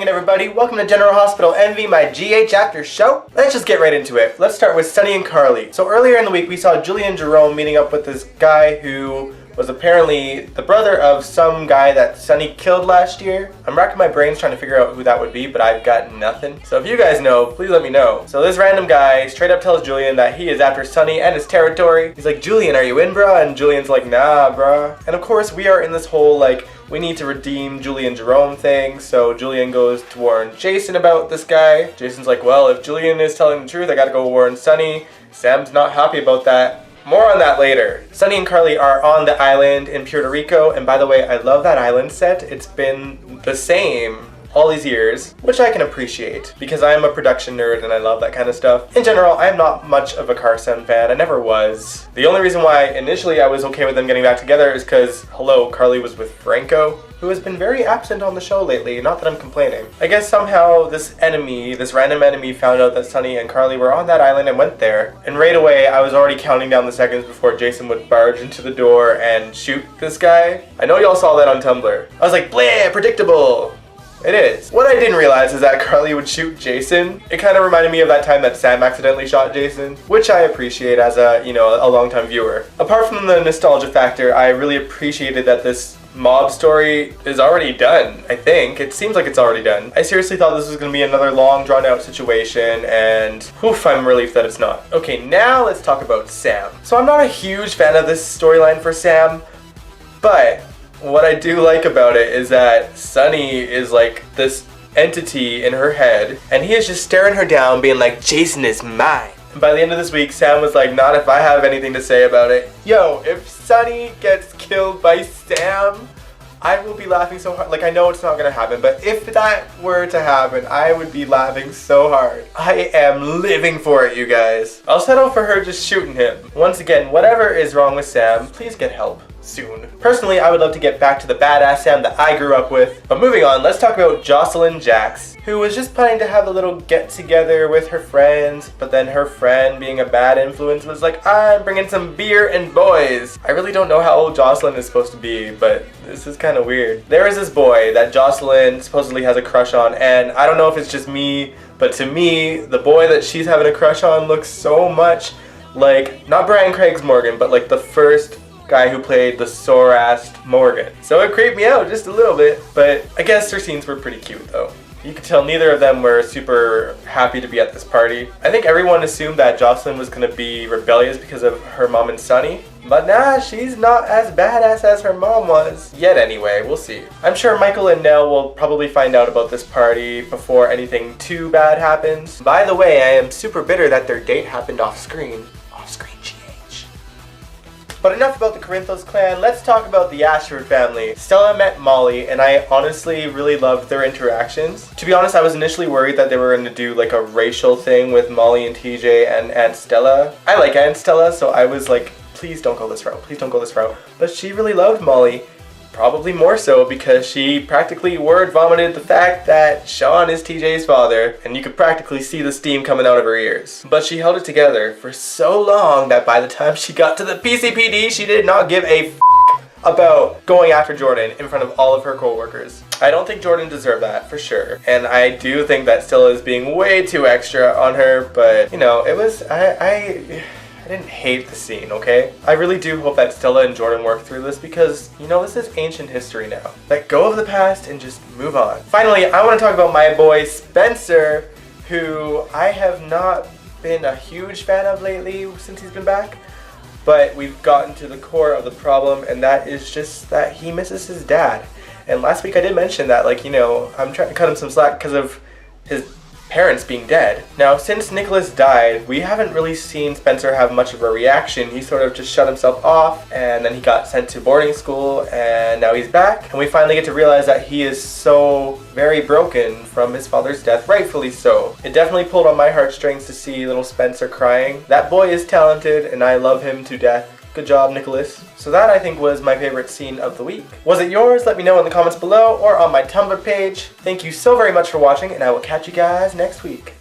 hanging, everybody? Welcome to General Hospital Envy, my GH After Show. Let's just get right into it. Let's start with Sonny and Carly. So earlier in the week, we saw Julie and Jerome meeting up with this guy who was apparently the brother of some guy that Sonny killed last year. I'm racking my brains trying to figure out who that would be, but I've got nothing. So if you guys know, please let me know. So this random guy straight up tells Julian that he is after Sonny and his territory. He's like, Julian, are you in, bruh? And Julian's like, nah, bruh. And of course, we are in this whole, like, we need to redeem Julie and Jerome thing. So Julian goes to warn Jason about this guy. Jason's like, well, if Julian is telling the truth, I gotta go warn Sonny. Sam's not happy about that. More on that later. Sonny and Carly are on the island in Puerto Rico, and by the way, I love that island set. It's been the same all these years, which I can appreciate because I am a production nerd and I love that kind of stuff. In general, I am not much of a Carson fan. I never was. The only reason why initially I was okay with them getting back together is because, hello, Carly was with Franco, who has been very absent on the show lately. Not that I'm complaining. I guess somehow this random enemy found out that Sonny and Carly were on that island and went there. And right away, I was already counting down the seconds before Jason would barge into the door and shoot this guy. I know y'all saw that on Tumblr. I was like, bleh, predictable. It is. What I didn't realize is that Carly would shoot Jason. It kind of reminded me of that time that Sam accidentally shot Jason, which I appreciate as a longtime viewer. Apart from the nostalgia factor, I really appreciated that this mob story is already done, I think. It seems like it's already done. I seriously thought this was going to be another long, drawn-out situation, and oof, I'm relieved that it's not. Okay, now let's talk about Sam. So I'm not a huge fan of this storyline for Sam, but what I do like about it is that Sonny is like this entity in her head, and he is just staring her down, being like, Jason is mine. And by the end of this week, Sam was like, not if I have anything to say about it. Yo, if Sonny gets killed by Sam, I will be laughing so hard. Like, I know it's not gonna happen, but if that were to happen, I would be laughing so hard. I am living for it, you guys. I'll settle for her just shooting him. Once again, whatever is wrong with Sam, please get help soon. Personally, I would love to get back to the badass Sam that I grew up with. But moving on, let's talk about Jocelyn Jax, who was just planning to have a little get together with her friends, but then her friend, being a bad influence, was like, I'm bringing some beer and boys. I really don't know how old Jocelyn is supposed to be, but this is kind of weird. There is this boy that Jocelyn supposedly has a crush on, and I don't know if it's just me, but to me, the boy that she's having a crush on looks so much like, not Brian Craig's Morgan, but like the first guy who played the sore-assed Morgan. So it creeped me out just a little bit, but I guess their scenes were pretty cute though. You could tell neither of them were super happy to be at this party. I think everyone assumed that Jocelyn was gonna be rebellious because of her mom and Sonny, but nah, she's not as badass as her mom was. Yet anyway, we'll see. I'm sure Michael and Nell will probably find out about this party before anything too bad happens. By the way, I am super bitter that their date happened off screen. GH. But enough about the Corinthos clan, let's talk about the Ashford family. Stella met Molly, and I honestly really loved their interactions. To be honest, I was initially worried that they were going to do like a racial thing with Molly and TJ and Aunt Stella. I like Aunt Stella, so I was like, please don't go this route, please don't go this route. But she really loved Molly. Probably more so because she practically word vomited the fact that Sean is TJ's father, and you could practically see the steam coming out of her ears. But she held it together for so long that by the time she got to the PCPD, she did not give a about going after Jordan in front of all of her co-workers. I don't think Jordan deserved that, for sure. And I do think that Stella is being way too extra on her, but you know, it was, I didn't hate the scene, okay? I really do hope that Stella and Jordan work through this because, you know, this is ancient history now. Let go of the past and just move on. Finally, I want to talk about my boy Spencer, who I have not been a huge fan of lately since he's been back. But we've gotten to the core of the problem, and that is just that he misses his dad. And last week I did mention that, like, you know, I'm trying to cut him some slack because of his parents being dead. Now, since Nicholas died, we haven't really seen Spencer have much of a reaction. He sort of just shut himself off, and then he got sent to boarding school, and now he's back. And we finally get to realize that he is so very broken from his father's death, rightfully so. It definitely pulled on my heartstrings to see little Spencer crying. That boy is talented, and I love him to death. Good job, Nicholas. So that, I think, was my favorite scene of the week. Was it yours? Let me know in the comments below or on my Tumblr page. Thank you so very much for watching, and I will catch you guys next week.